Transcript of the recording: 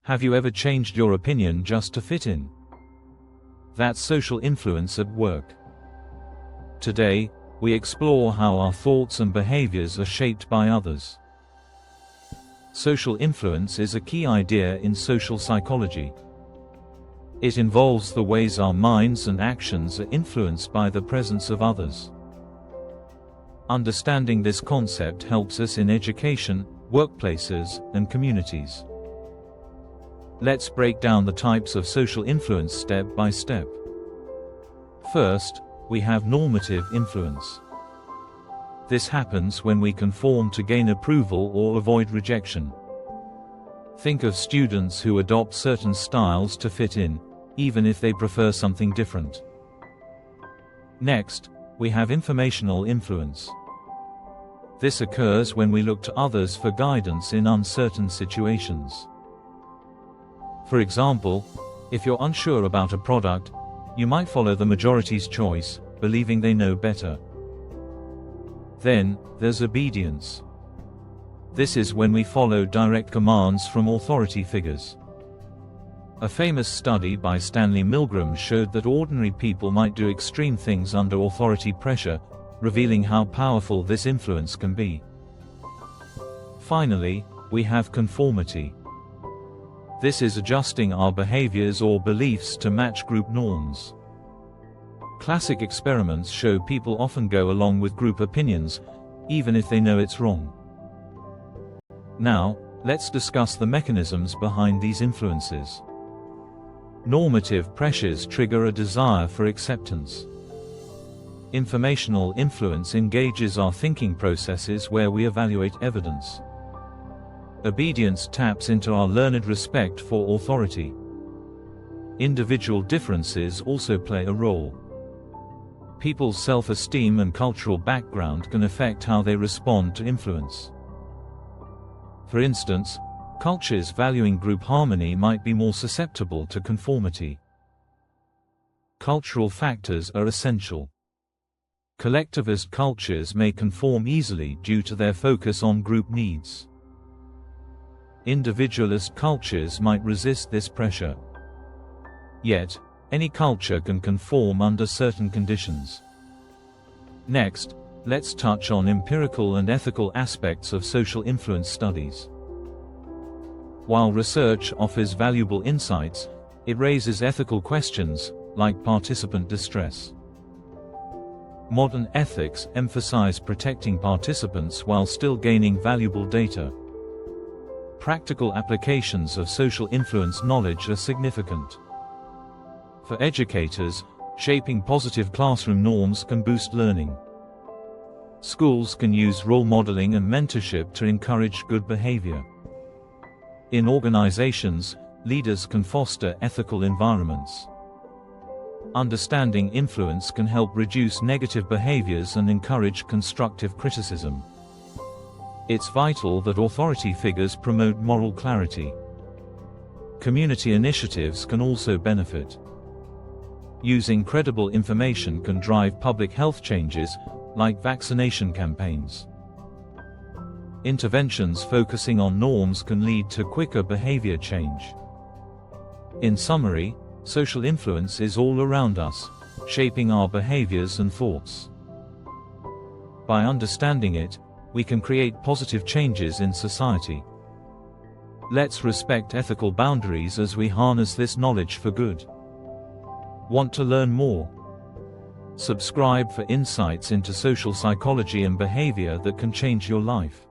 Have you ever changed your opinion just to fit in? That's social influence at work. Today, we explore how our thoughts and behaviors are shaped by others. Social influence is a key idea in social psychology. It involves the ways our minds and actions are influenced by the presence of others. Understanding this concept helps us in education, workplaces, and communities. Let's break down the types of social influence step by step. First, we have normative influence. This happens when we conform to gain approval or avoid rejection. Think of students who adopt certain styles to fit in, even if they prefer something different. Next, we have informational influence. This occurs when we look to others for guidance in uncertain situations. For example, if you're unsure about a product, you might follow the majority's choice, believing they know better. Then, there's obedience. This is when we follow direct commands from authority figures. A famous study by Stanley Milgram showed that ordinary people might do extreme things under authority pressure, revealing how powerful this influence can be. Finally, we have conformity. This is adjusting our behaviors or beliefs to match group norms. Classic experiments show people often go along with group opinions, even if they know it's wrong. Now, let's discuss the mechanisms behind these influences. Normative pressures trigger a desire for acceptance. Informational influence engages our thinking processes where we evaluate evidence. Obedience taps into our learned respect for authority. Individual differences also play a role. People's self-esteem and cultural background can affect how they respond to influence. For instance, cultures valuing group harmony might be more susceptible to conformity. Cultural factors are essential. Collectivist cultures may conform easily due to their focus on group needs. Individualist cultures might resist this pressure. Yet, any culture can conform under certain conditions. Next, let's touch on empirical and ethical aspects of social influence studies. While research offers valuable insights, it raises ethical questions, like participant distress. Modern ethics emphasize protecting participants while still gaining valuable data. Practical applications of social influence knowledge are significant. For educators, shaping positive classroom norms can boost learning. Schools can use role modeling and mentorship to encourage good behavior. In organizations, leaders can foster ethical environments. Understanding influence can help reduce negative behaviors and encourage constructive criticism. It's vital that authority figures promote moral clarity. Community initiatives can also benefit. Using credible information can drive public health changes, like vaccination campaigns. Interventions focusing on norms can lead to quicker behavior change. In summary, social influence is all around us, shaping our behaviors and thoughts. By understanding it, we can create positive changes in society. Let's respect ethical boundaries as we harness this knowledge for good. Want to learn more? Subscribe for insights into social psychology and behavior that can change your life.